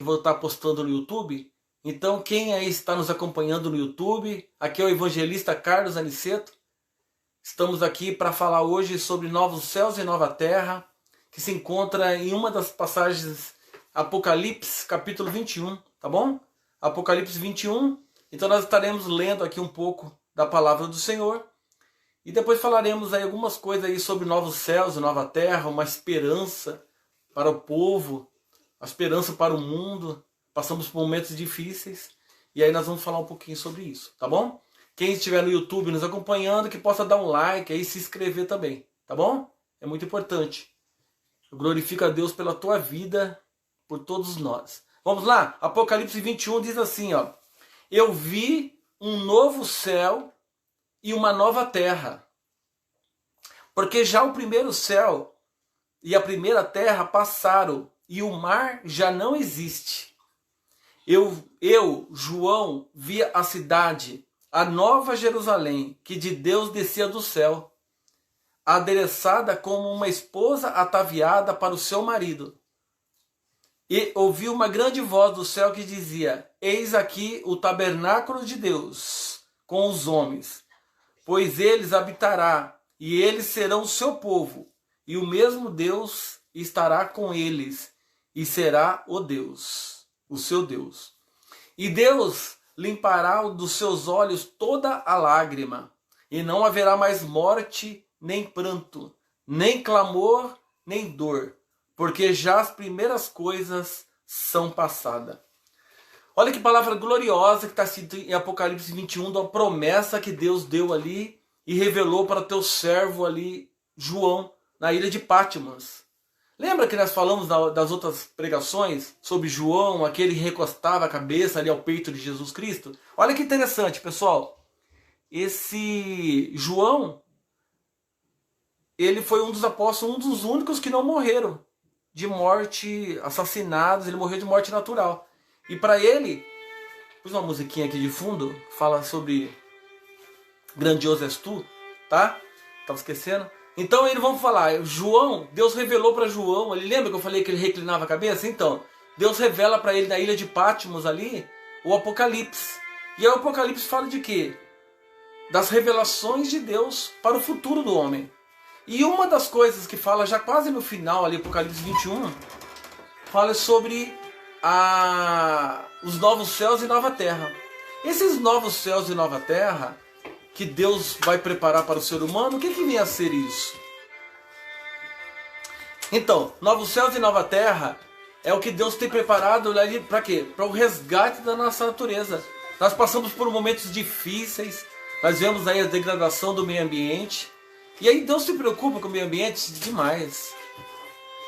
vou estar postando no YouTube. Então, quem aí está nos acompanhando no YouTube, aqui é o evangelista Carlos Aniceto. Estamos aqui para falar hoje sobre novos céus e nova terra, que se encontra em uma das passagens Apocalipse, capítulo 21, tá bom? Apocalipse 21. Então nós estaremos lendo aqui um pouco da palavra do Senhor. E depois falaremos aí algumas coisas aí sobre novos céus e nova terra, uma esperança para o povo, a esperança para o mundo. Passamos por momentos difíceis e aí nós vamos falar um pouquinho sobre isso, tá bom? Quem estiver no YouTube nos acompanhando, que possa dar um like aí e se inscrever também, tá bom? É muito importante. Eu glorifico a Deus pela tua vida, por todos nós. Vamos lá? Apocalipse 21 diz assim, ó. Eu vi um novo céu e uma nova terra. Porque já o primeiro céu e a primeira terra passaram e o mar já não existe. Eu, João, vi a cidade, a nova Jerusalém, que de Deus descia do céu, adereçada como uma esposa ataviada para o seu marido. E ouvi uma grande voz do céu que dizia: Eis aqui o tabernáculo de Deus com os homens, pois eles habitará, e eles serão o seu povo, e o mesmo Deus estará com eles, e será o Deus, o seu Deus. E Deus limpará dos seus olhos toda a lágrima, e não haverá mais morte, nem pranto, nem clamor, nem dor, porque já as primeiras coisas são passadas. Olha que palavra gloriosa que está escrita em Apocalipse 21, da promessa que Deus deu ali e revelou para teu servo ali, João, na ilha de Patmos. Lembra que nós falamos das outras pregações sobre João, aquele que recostava a cabeça ali ao peito de Jesus Cristo? Olha que interessante, pessoal. Esse João, ele foi um dos apóstolos, um dos únicos que não morreram de morte, assassinados, ele morreu de morte natural. E para ele, pus uma musiquinha aqui de fundo, fala sobre grandioso és tu, tá? Tava esquecendo. Então eles vão falar, João, Deus revelou para João, ele lembra que eu falei que ele reclinava a cabeça? Então, Deus revela para ele na ilha de Patmos ali, o Apocalipse. E aí o Apocalipse fala de quê? Das revelações de Deus para o futuro do homem. E uma das coisas que fala já quase no final ali, Apocalipse 21, fala sobre os novos céus e nova terra. Esses novos céus e nova terra que Deus vai preparar para o ser humano, o que vem a ser isso? Então, novos céus e nova terra é o que Deus tem preparado para quê? Para o resgate da nossa natureza. Nós passamos por momentos difíceis, nós vemos aí a degradação do meio ambiente, e aí Deus se preocupa com o meio ambiente demais.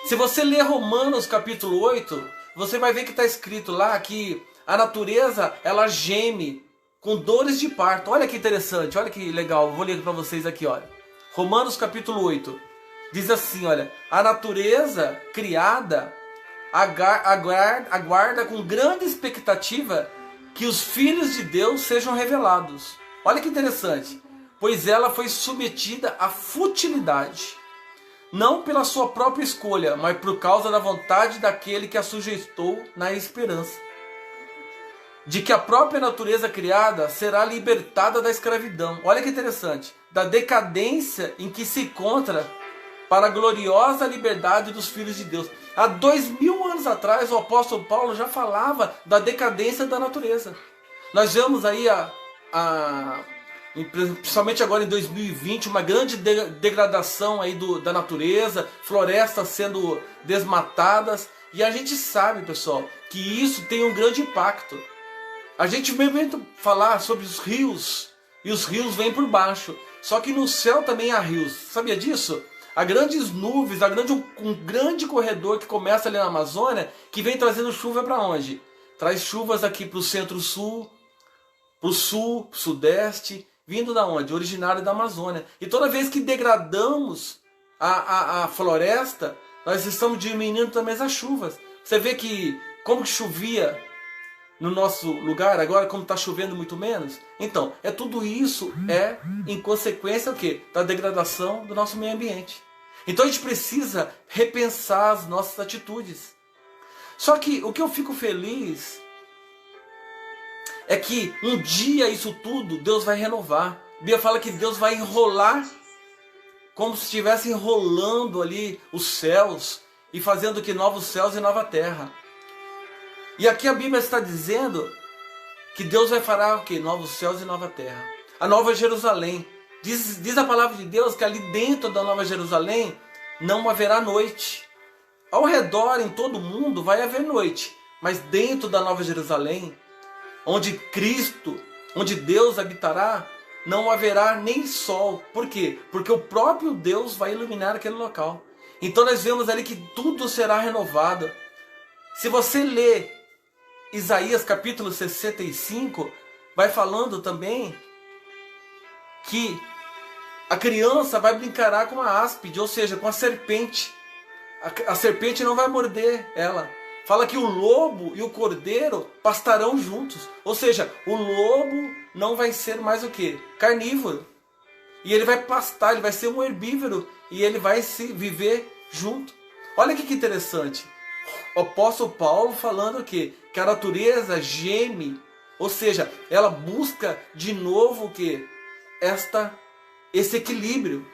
Se você ler Romanos capítulo 8, você vai ver que está escrito lá que a natureza, ela geme com dores de parto. Olha que interessante, olha que legal. Vou ler para vocês aqui, olha. Romanos capítulo 8. Diz assim, olha. A natureza criada aguarda com grande expectativa que os filhos de Deus sejam revelados. Olha que interessante. Pois ela foi submetida à futilidade. Não pela sua própria escolha, mas por causa da vontade daquele que a sujeitou na esperança de que a própria natureza criada será libertada da escravidão. Olha que interessante. Da decadência em que se encontra para a gloriosa liberdade dos filhos de Deus. Há 2000 anos atrás, o apóstolo Paulo já falava da decadência da natureza. Nós vemos aí, principalmente agora em 2020, uma grande degradação aí da natureza, florestas sendo desmatadas. E a gente sabe, pessoal, que isso tem um grande impacto. A gente mesmo falar sobre os rios, e os rios vêm por baixo. Só que no céu também há rios. Sabia disso? Há grandes nuvens, há um grande corredor que começa ali na Amazônia, que vem trazendo chuva para onde? Traz chuvas aqui para o centro-sul, para o sul, sudeste, vindo da onde? Originário da Amazônia. E toda vez que degradamos a floresta, nós estamos diminuindo também as chuvas. Você vê que como que chovia no nosso lugar, agora como está chovendo muito menos. Então, tudo isso em consequência o quê? Da degradação do nosso meio ambiente. Então a gente precisa repensar as nossas atitudes. Só que o que eu fico feliz é que um dia isso tudo Deus vai renovar. A Bíblia fala que Deus vai enrolar, como se estivesse enrolando ali os céus e fazendo que novos céus e nova terra. E aqui a Bíblia está dizendo que Deus vai fará o quê? Novos céus e nova terra. A Nova Jerusalém. Diz a palavra de Deus que ali dentro da Nova Jerusalém não haverá noite. Ao redor, em todo o mundo, vai haver noite. Mas dentro da Nova Jerusalém, onde Cristo, onde Deus habitará, não haverá nem sol. Por quê? Porque o próprio Deus vai iluminar aquele local. Então nós vemos ali que tudo será renovado. Se você ler Isaías capítulo 65, vai falando também que a criança vai brincar com a áspide, ou seja, com a serpente. A serpente não vai morder ela. Fala que o lobo e o cordeiro pastarão juntos. Ou seja, o lobo não vai ser mais o quê? Carnívoro. E ele vai pastar, ele vai ser um herbívoro. E ele vai se viver junto. Olha que interessante. O apóstolo Paulo falando o quê? Que a natureza geme. Ou seja, ela busca de novo o quê? Esse equilíbrio.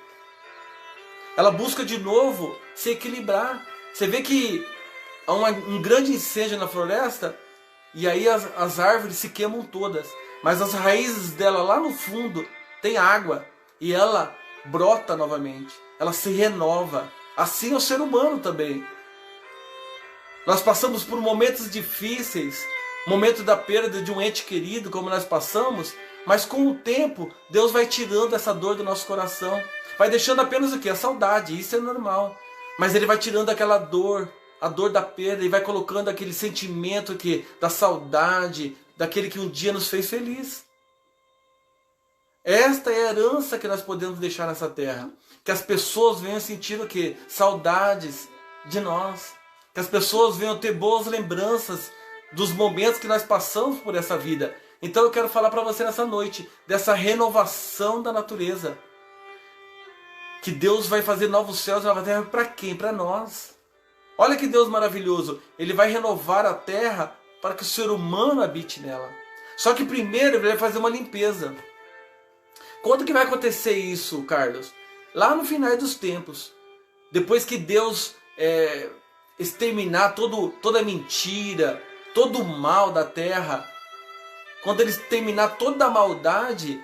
Ela busca de novo se equilibrar. Você vê que há um grande incêndio na floresta e aí as árvores se queimam todas. Mas as raízes dela lá no fundo tem água e ela brota novamente. Ela se renova. Assim é o ser humano também. Nós passamos por momentos difíceis, momento da perda de um ente querido, como nós passamos, mas com o tempo Deus vai tirando essa dor do nosso coração. Vai deixando apenas o quê? A saudade, isso é normal. Mas Ele vai tirando aquela dor, a dor da perda, e vai colocando aquele sentimento que, da saudade, daquele que um dia nos fez feliz. Esta é a herança que nós podemos deixar nessa terra. Que as pessoas venham sentir o quê? Saudades de nós. Que as pessoas venham ter boas lembranças dos momentos que nós passamos por essa vida. Então eu quero falar para você nessa noite dessa renovação da natureza. Que Deus vai fazer novos céus e nova terra para quem? Para nós. Olha que Deus maravilhoso. Ele vai renovar a terra para que o ser humano habite nela. Só que primeiro ele vai fazer uma limpeza. Quando que vai acontecer isso, Carlos? Lá no final dos tempos. Depois que Deus exterminar toda mentira, todo o mal da terra. Quando ele exterminar toda a maldade,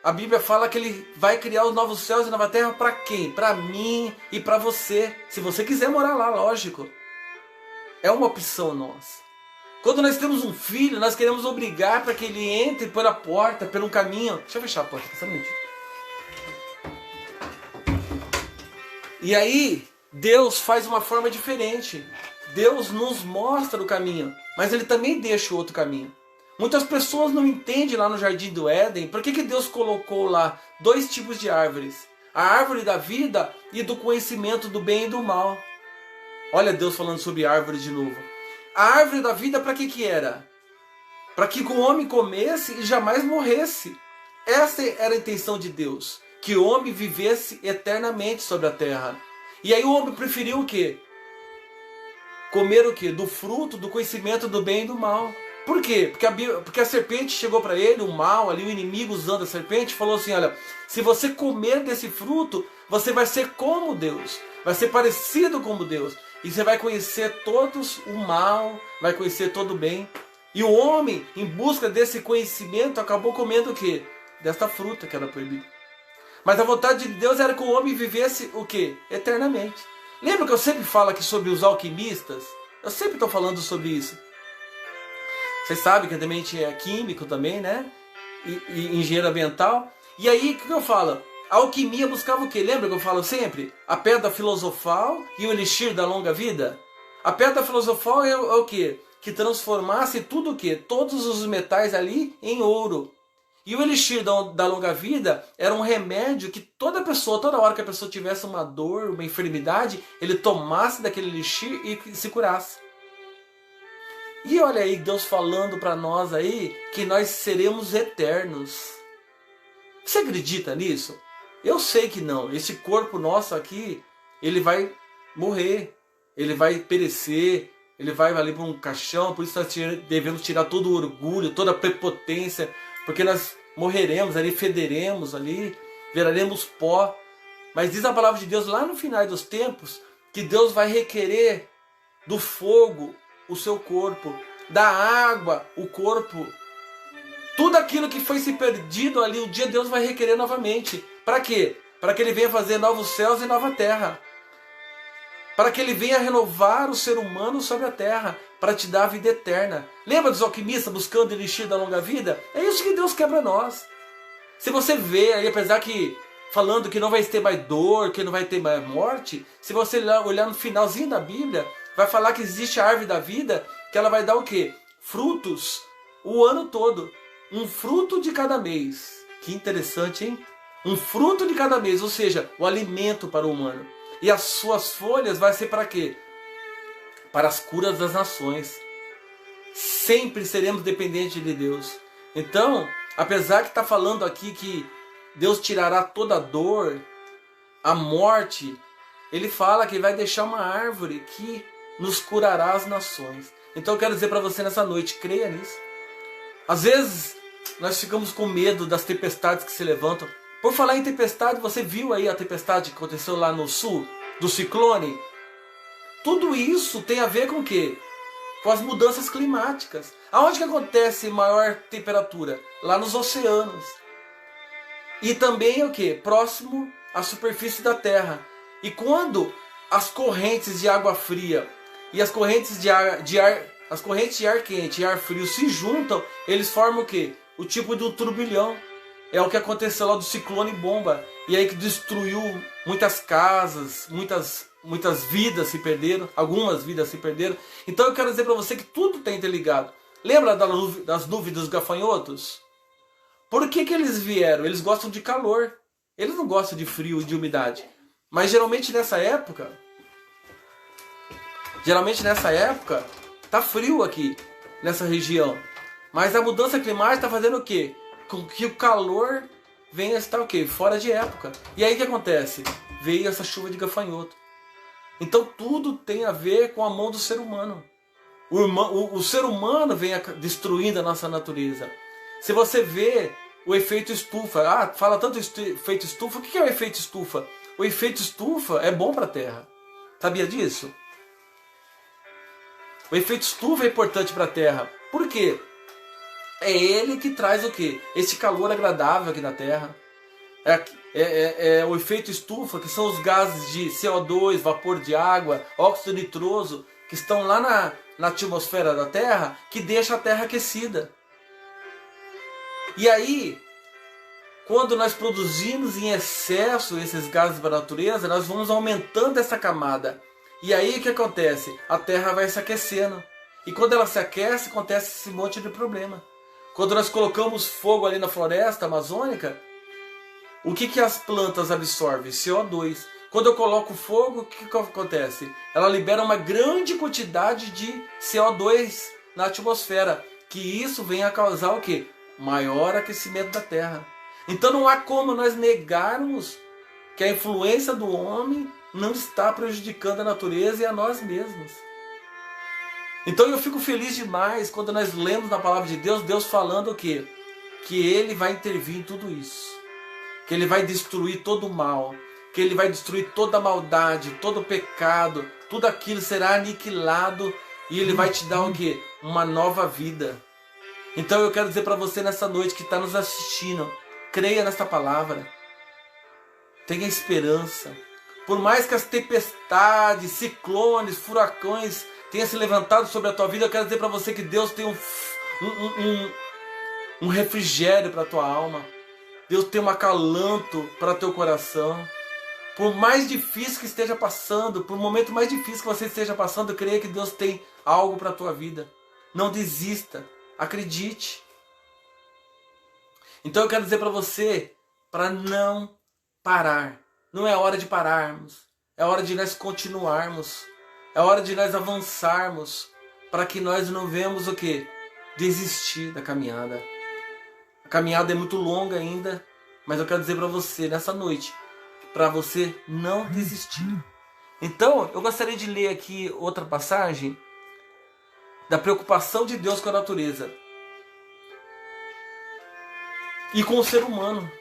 a Bíblia fala que Ele vai criar os novos céus e nova terra para quem? Para mim e para você. Se você quiser morar lá, lógico. É uma opção nossa. Quando nós temos um filho, nós queremos obrigar para que ele entre pela porta, pelo caminho. Deixa eu fechar a porta, só um minutinho. E aí, Deus faz uma forma diferente. Deus nos mostra o caminho, mas Ele também deixa o outro caminho. Muitas pessoas não entendem lá no Jardim do Éden por que Deus colocou lá dois tipos de árvores. A árvore da vida e do conhecimento do bem e do mal. Olha Deus falando sobre árvore de novo. A árvore da vida para que era? Para que o homem comesse e jamais morresse. Essa era a intenção de Deus. Que o homem vivesse eternamente sobre a terra. E aí o homem preferiu o quê? Comer o quê? Do fruto, do conhecimento do bem e do mal. Por quê? Porque a serpente chegou para ele, o mal, ali o inimigo usando a serpente, falou assim, olha, se você comer desse fruto, você vai ser como Deus, vai ser parecido como Deus, e você vai conhecer todos o mal, vai conhecer todo o bem. E o homem, em busca desse conhecimento, acabou comendo o quê? Desta fruta que era proibida. Mas a vontade de Deus era que o homem vivesse o quê? Eternamente. Lembra que eu sempre falo aqui sobre os alquimistas? Eu sempre estou falando sobre isso. Vocês sabem que também é químico também, né? E engenheiro ambiental. E aí, o que eu falo? A alquimia buscava o quê? Lembra que eu falo sempre? A pedra filosofal e o elixir da longa vida? A pedra filosofal é o quê? Que transformasse tudo o quê? Todos os metais ali em ouro. E o elixir da longa vida era um remédio que toda hora que a pessoa tivesse uma dor, uma enfermidade, ele tomasse daquele elixir e se curasse. E olha aí Deus falando para nós aí que nós seremos eternos. Você acredita nisso? Eu sei que não. Esse corpo nosso aqui, ele vai morrer, ele vai perecer, ele vai ali para um caixão, por isso nós devemos tirar todo o orgulho, toda a prepotência, porque nós morreremos ali, federemos ali, viraremos pó. Mas diz a palavra de Deus lá no final dos tempos, que Deus vai requerer do fogo o seu corpo, da água o corpo. Tudo aquilo que foi se perdido ali, um dia Deus vai requerer novamente. Para quê? Para que Ele venha fazer novos céus e nova terra. Para que Ele venha renovar o ser humano sobre a terra, para te dar a vida eterna. Lembra dos alquimistas buscando o elixir da longa vida? É isso que Deus quer para nós. Se você vê aí, apesar que falando que não vai ter mais dor, que não vai ter mais morte, se você olhar no finalzinho da Bíblia, vai falar que existe a árvore da vida, que ela vai dar o quê? Frutos o ano todo. Um fruto de cada mês. Que interessante, hein? Um fruto de cada mês, ou seja, o alimento para o humano. E as suas folhas vai ser para quê? Para as curas das nações. Sempre seremos dependentes de Deus. Então, apesar que está falando aqui que Deus tirará toda a dor, a morte, Ele fala que vai deixar uma árvore que nos curará as nações. Então eu quero dizer para você nessa noite, creia nisso. Às vezes nós ficamos com medo das tempestades que se levantam. Por falar em tempestade, você viu aí a tempestade que aconteceu lá no sul, do ciclone? Tudo isso tem a ver com o quê? Com as mudanças climáticas. Aonde que acontece maior temperatura? Lá nos oceanos. E também o quê? Próximo à superfície da Terra. E quando as correntes de água fria e as correntes de ar quente e ar frio se juntam, eles formam o quê? O tipo de um turbilhão. É o que aconteceu lá do ciclone bomba. E aí que destruiu muitas casas, muitas vidas se perderam, algumas vidas se perderam. Então eu quero dizer para você que tudo está interligado. Lembra das nuvens dos gafanhotos? Por que eles vieram? Eles gostam de calor. Eles não gostam de frio e de umidade. Mas geralmente nessa época tá frio aqui nessa região. Mas a mudança climática está fazendo o quê? Com que o calor venha estar o quê? Fora de época. E aí o que acontece? Veio essa chuva de gafanhoto. Então tudo tem a ver com a mão do ser humano. O ser humano vem destruindo a nossa natureza. Se você vê o efeito estufa, fala tanto efeito estufa, o que é o efeito estufa? O efeito estufa é bom para a Terra. Sabia disso? O efeito estufa é importante para a Terra. Por quê? É ele que traz o quê? Esse calor agradável aqui na Terra. É o efeito estufa, que são os gases de CO2, vapor de água, óxido nitroso, que estão lá na atmosfera da Terra, que deixa a Terra aquecida. E aí, quando nós produzimos em excesso esses gases para a natureza, nós vamos aumentando essa camada. E aí o que acontece? A Terra vai se aquecendo. E quando ela se aquece, acontece esse monte de problema. Quando nós colocamos fogo ali na floresta amazônica, o que as plantas absorvem? CO2. Quando eu coloco fogo, o que acontece? Ela libera uma grande quantidade de CO2 na atmosfera. Que isso vem a causar o quê? Maior aquecimento da Terra. Então não há como nós negarmos que a influência do homem não está prejudicando a natureza e a nós mesmos. Então eu fico feliz demais quando nós lemos na palavra de Deus, Deus falando o quê? Que Ele vai intervir em tudo isso. Que Ele vai destruir todo o mal. Que Ele vai destruir toda a maldade, todo o pecado. Tudo aquilo será aniquilado e Ele vai te dar o quê? Uma nova vida. Então eu quero dizer para você nessa noite que está nos assistindo, creia nesta palavra. Tenha esperança. Por mais que as tempestades, ciclones, furacões tenham se levantado sobre a tua vida, eu quero dizer para você que Deus tem um refrigério para a tua alma. Deus tem um acalanto para teu coração. Por mais difícil que esteja passando, por um momento mais difícil que você esteja passando, creia que Deus tem algo para a tua vida. Não desista. Acredite. Então eu quero dizer para você, para não parar. Não é hora de pararmos. É hora de nós continuarmos. É hora de nós avançarmos. Para que nós não venhamos o quê? Desistir da caminhada. A caminhada é muito longa ainda. Mas eu quero dizer para você, nessa noite, para você não desistir. Então, eu gostaria de ler aqui outra passagem. da preocupação de Deus com a natureza e com o ser humano.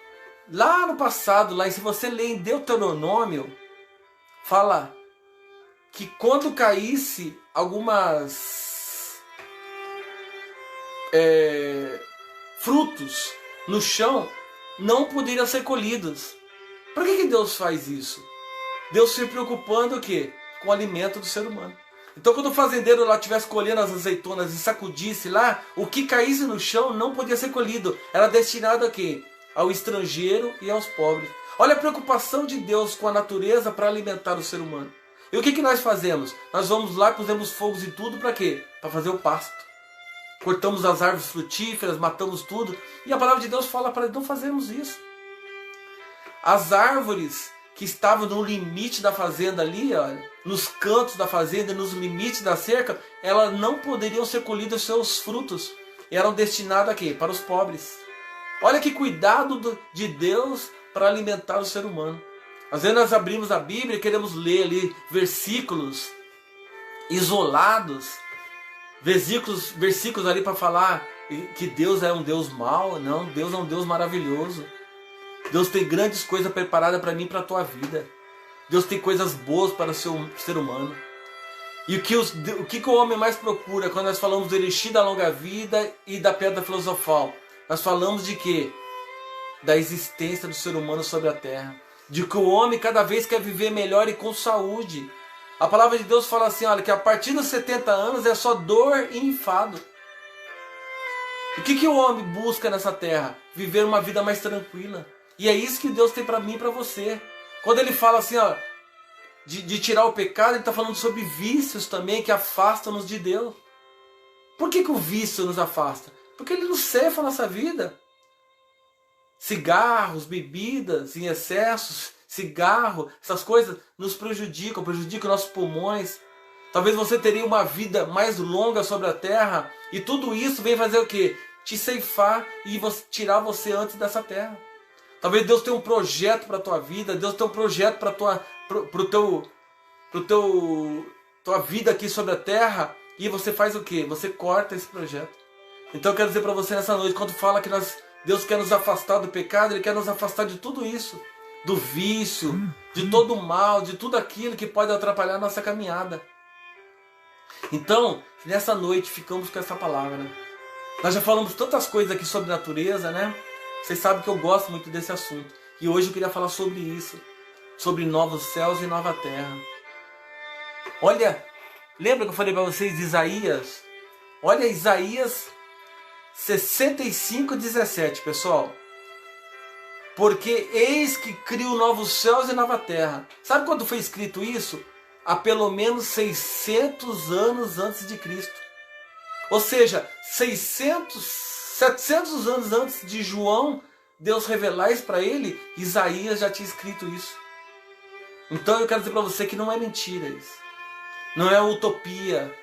Lá no passado, lá, e se você ler em Deuteronômio, fala que quando caísse algumas frutos no chão, não poderiam ser colhidos. Por que Deus faz isso? Deus se preocupando o quê? Com o alimento do ser humano. Então quando o fazendeiro lá estivesse colhendo as azeitonas e sacudisse lá, o que caísse no chão não podia ser colhido. Era destinado a quê? Ao estrangeiro e aos pobres. Olha a preocupação de Deus com a natureza para alimentar o ser humano. E o que nós fazemos? Nós vamos lá, pusemos fogos e tudo para quê? Para fazer o pasto. Cortamos as árvores frutíferas, matamos tudo. E a palavra de Deus fala para não fazermos isso. As árvores que estavam no limite da fazenda ali, olha, nos cantos da fazenda, nos limites da cerca, elas não poderiam ser colhidos seus frutos. Eram destinados a quê? Para os pobres. Olha que cuidado de Deus para alimentar o ser humano. Às vezes nós abrimos a Bíblia e queremos ler ali versículos isolados, versículos ali para falar que Deus é um Deus mau. Não, Deus é um Deus maravilhoso. Deus tem grandes coisas preparadas para mim e para a tua vida. Deus tem coisas boas para o ser humano. E o que o homem mais procura quando nós falamos do elixir da longa vida e da pedra filosofal? Nós falamos de quê? Da existência do ser humano sobre a terra. De que o homem cada vez quer viver melhor e com saúde. A palavra de Deus fala assim, olha, que a partir dos 70 anos é só dor e enfado. O que o homem busca nessa terra? Viver uma vida mais tranquila. E é isso que Deus tem para mim e para você. Quando ele fala assim, ó, de tirar o pecado, ele está falando sobre vícios também que afastam-nos de Deus. Por que o vício nos afasta? Porque ele nos cefa a nossa vida. Cigarros, bebidas em excessos, cigarro, essas coisas nos prejudicam nossos pulmões. Talvez você teria uma vida mais longa sobre a terra e tudo isso vem fazer o quê? Te ceifar e tirar você antes dessa terra. Talvez Deus tenha um projeto para a tua vida, Deus tenha um projeto para tua vida aqui sobre a terra e você faz o quê? Você corta esse projeto. Então eu quero dizer para você nessa noite, quando fala que Deus quer nos afastar do pecado, Ele quer nos afastar de tudo isso. Do vício, de todo o mal, de tudo aquilo que pode atrapalhar a nossa caminhada. Então, nessa noite ficamos com essa palavra. Nós já falamos tantas coisas aqui sobre natureza, né? Vocês sabem que eu gosto muito desse assunto. E hoje eu queria falar sobre isso. Sobre novos céus e nova terra. Olha, lembra que eu falei para vocês de Isaías? Olha Isaías 65:17, pessoal. Porque eis que crio novos céus e nova terra. Sabe quando foi escrito isso? Há pelo menos 600 anos antes de Cristo. Ou seja, 700 anos antes de João, Deus revelar isso para ele, Isaías já tinha escrito isso. Então eu quero dizer para você que não é mentira isso. Não é utopia.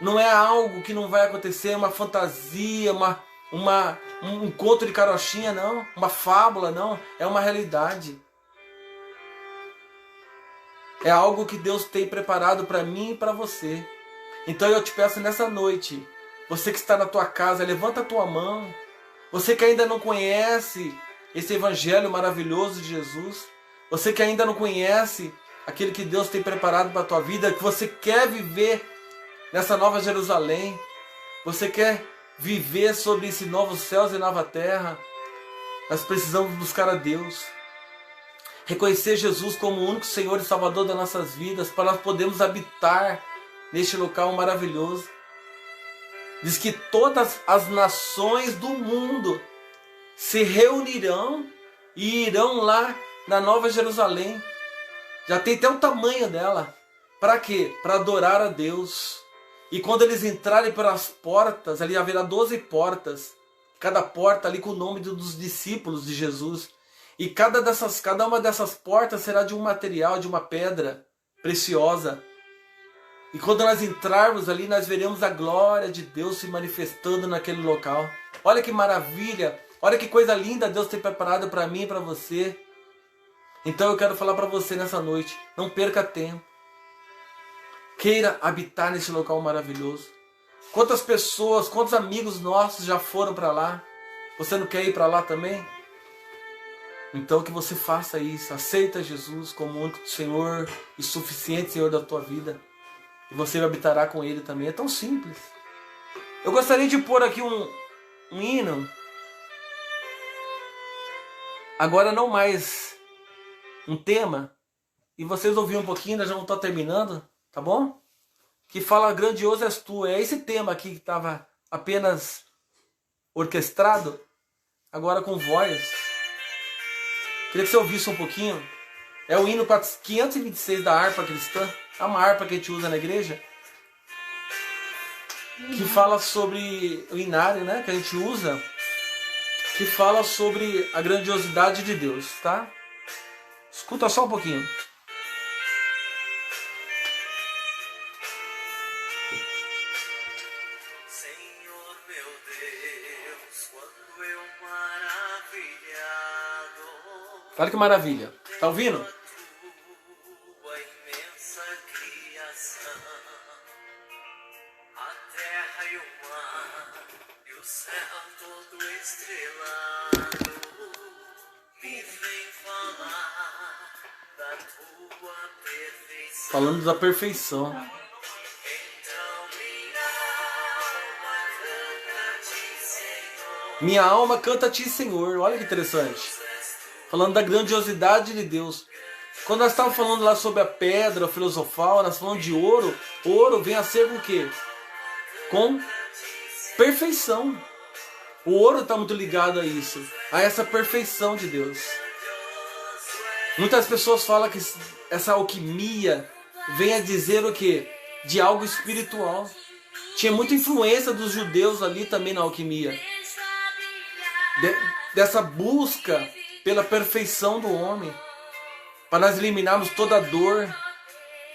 Não é algo que não vai acontecer, uma fantasia, um conto de carochinha, não. Uma fábula, não. É uma realidade. É algo que Deus tem preparado para mim e para você. Então eu te peço nessa noite, você que está na tua casa, levanta a tua mão. Você que ainda não conhece esse evangelho maravilhoso de Jesus. Você que ainda não conhece aquele que Deus tem preparado para a tua vida, que você quer viver nessa nova Jerusalém. Você quer viver sobre esses novos céus e nova terra. Nós precisamos buscar a Deus. Reconhecer Jesus como o único Senhor e Salvador das nossas vidas, para nós podermos habitar neste local maravilhoso. Diz que todas as nações do mundo se reunirão e irão lá na Nova Jerusalém. Já tem até o tamanho dela. Para quê? Para adorar a Deus. E quando eles entrarem pelas portas, ali haverá 12 portas. Cada porta ali com o nome dos discípulos de Jesus. E cada uma dessas portas será de um material, de uma pedra preciosa. E quando nós entrarmos ali, nós veremos a glória de Deus se manifestando naquele local. Olha que maravilha, olha que coisa linda Deus tem preparado para mim e para você. Então eu quero falar para você nessa noite, não perca tempo. Queira habitar nesse local maravilhoso. Quantas pessoas, quantos amigos nossos já foram para lá? Você não quer ir para lá também? Então que você faça isso. Aceita Jesus como o único Senhor e suficiente Senhor da tua vida. E você habitará com Ele também. É tão simples. Eu gostaria de pôr aqui um hino. Agora não mais um tema. E vocês ouviram um pouquinho, nós já vamos estar terminando. Tá bom? Que fala grandioso és tu. É esse tema aqui que estava apenas orquestrado. Agora com voz. Queria que você ouvisse um pouquinho. É o hino 526 da harpa cristã. É uma harpa que a gente usa na igreja. Que fala sobre o inário, né? Que a gente usa. Que fala sobre a grandiosidade de Deus, tá? Escuta só um pouquinho. Senhor meu Deus, quando eu maravilhado. Olha que maravilha. Tá ouvindo? Tua imensa criação, a terra e o mar, e o céu todo estrelado, me vem falar da tua perfeição. Falando da perfeição. Então Minha alma canta a ti, Senhor. Olha que interessante. Falando da grandiosidade de Deus. Quando nós estávamos falando lá sobre a pedra filosofal, nós falamos de ouro. Ouro vem a ser com o quê? Com perfeição. O ouro está muito ligado a isso. A essa perfeição de Deus. Muitas pessoas falam que essa alquimia vem a dizer o quê? De algo espiritual. Tinha muita influência dos judeus ali também na alquimia. Dessa busca pela perfeição do homem. Para nós eliminarmos toda a dor.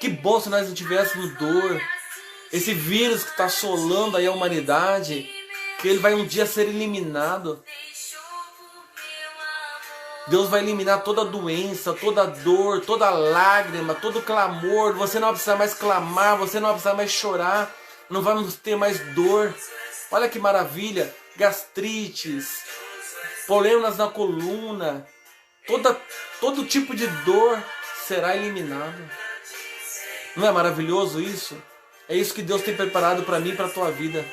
Que bom se nós não tivéssemos dor. Esse vírus que está assolando aí a humanidade. Que ele vai um dia ser eliminado. Deus vai eliminar toda doença, toda dor, toda lágrima, todo clamor. Você não vai precisar mais clamar, você não vai precisar mais chorar. Não vamos ter mais dor. Olha que maravilha. Gastrites, problemas na coluna, todo tipo de dor será eliminado. Não é maravilhoso isso? É isso que Deus tem preparado para mim e para a tua vida.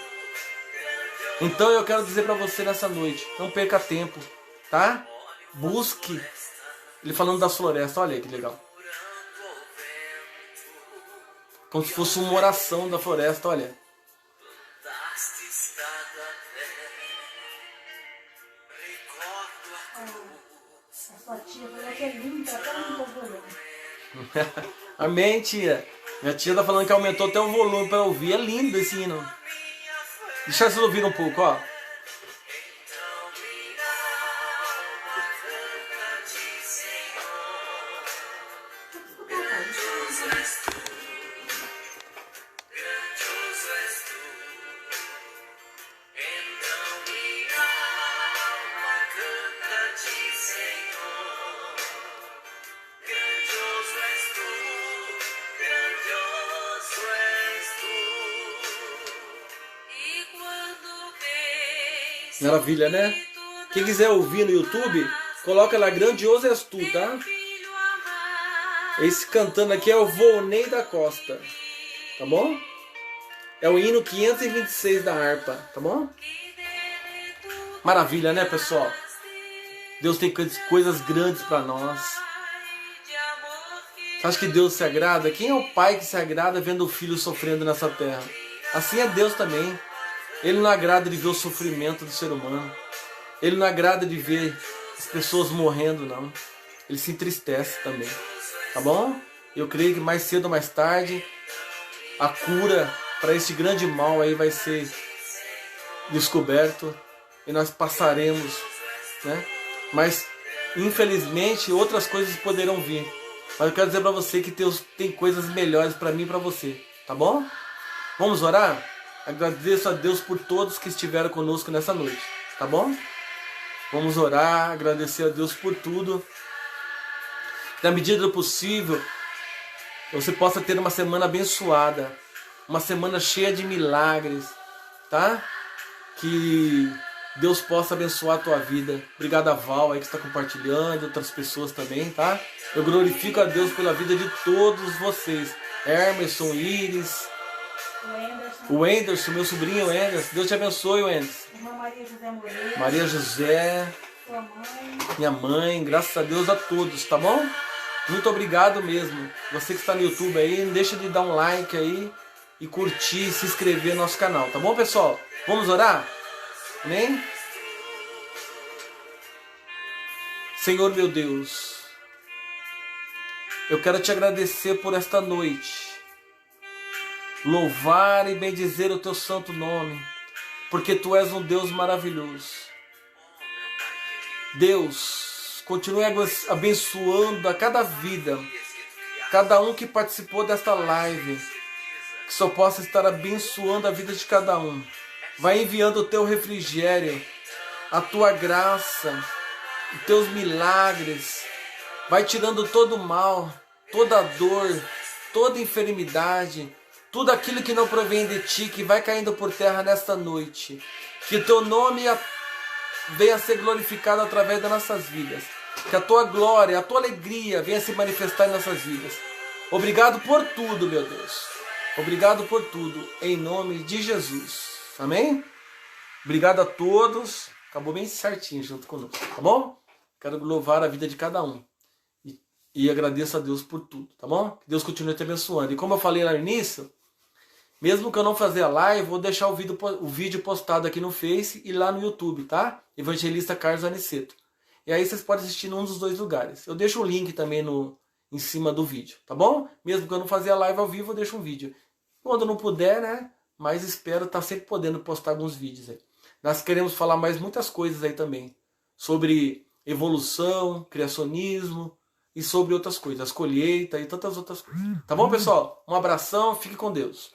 Então eu quero dizer para você nessa noite, não perca tempo, tá? Busque. Ele falando das florestas, olha aí que legal. Como se fosse uma oração da floresta, olha. A sua tia falou que é linda, até aumentou o volume. Amém, tia. Minha tia tá falando que aumentou até o volume para ouvir. É lindo esse hino. Deixa vocês ouvirem um pouco, ó. Maravilha, né? Quem quiser ouvir no YouTube, coloca lá, grandioso és tu, tá? Esse cantando aqui é o Volney da Costa, tá bom? É o hino 526 da harpa, tá bom? Maravilha, né, pessoal? Deus tem coisas grandes para nós. Você acha que Deus se agrada? Quem é o pai que se agrada vendo o filho sofrendo nessa terra? Assim é Deus também. Ele não agrada de ver o sofrimento do ser humano. Ele não agrada de ver as pessoas morrendo, não. Ele se entristece também. Tá bom? Eu creio que mais cedo ou mais tarde a cura para esse grande mal aí vai ser descoberto e nós passaremos, né? Mas infelizmente outras coisas poderão vir. Mas eu quero dizer para você que Deus tem coisas melhores para mim e para você. Tá bom? Vamos orar? Agradeço a Deus por todos que estiveram conosco nessa noite, tá bom? Vamos orar, agradecer a Deus por tudo. Na medida do possível, você possa ter uma semana abençoada, uma semana cheia de milagres, tá? Que Deus possa abençoar a tua vida. Obrigado a Val aí que está compartilhando, outras pessoas também, tá? Eu glorifico a Deus pela vida de todos vocês. Emerson, Iris, o Anderson, meu sobrinho Anderson. Deus te abençoe, Anderson. Irmã Maria José Moreira. Maria José, Sua mãe. minha mãe, graças a Deus a todos, tá bom? Muito obrigado mesmo. Você que está no YouTube aí, não deixa de dar um like aí e curtir, se inscrever no nosso canal, tá bom, pessoal? Vamos orar? Amém? Senhor meu Deus, eu quero te agradecer por esta noite, louvar e bendizer o teu santo nome, porque tu és um Deus maravilhoso. Deus, continue abençoando a cada vida, cada um que participou desta live, que só possa estar abençoando a vida de cada um. Vai enviando o teu refrigério, a tua graça, os teus milagres. Vai tirando todo o mal, toda a dor, toda a enfermidade, tudo aquilo que não provém de ti, que vai caindo por terra nesta noite. Que o teu nome venha a ser glorificado através das nossas vidas. Que a tua glória, a tua alegria venha a se manifestar em nossas vidas. Obrigado por tudo, meu Deus. Obrigado por tudo, em nome de Jesus. Amém? Obrigado a todos. Acabou bem certinho junto conosco, tá bom? Quero louvar a vida de cada um. E agradeço a Deus por tudo, tá bom? Que Deus continue te abençoando. E como eu falei lá no início, mesmo que eu não fazer a live, vou deixar o vídeo postado aqui no Face e lá no YouTube, tá? Evangelista Carlos Aniceto. E aí vocês podem assistir em um dos dois lugares. Eu deixo o link também em cima do vídeo, tá bom? Mesmo que eu não fazer a live ao vivo, eu deixo um vídeo. Quando não puder, né? Mas espero estar sempre podendo postar alguns vídeos aí. Nós queremos falar mais muitas coisas aí também. Sobre evolução, criacionismo e sobre outras coisas. Colheita e tantas outras coisas. Tá bom, pessoal? Um abração, fique com Deus.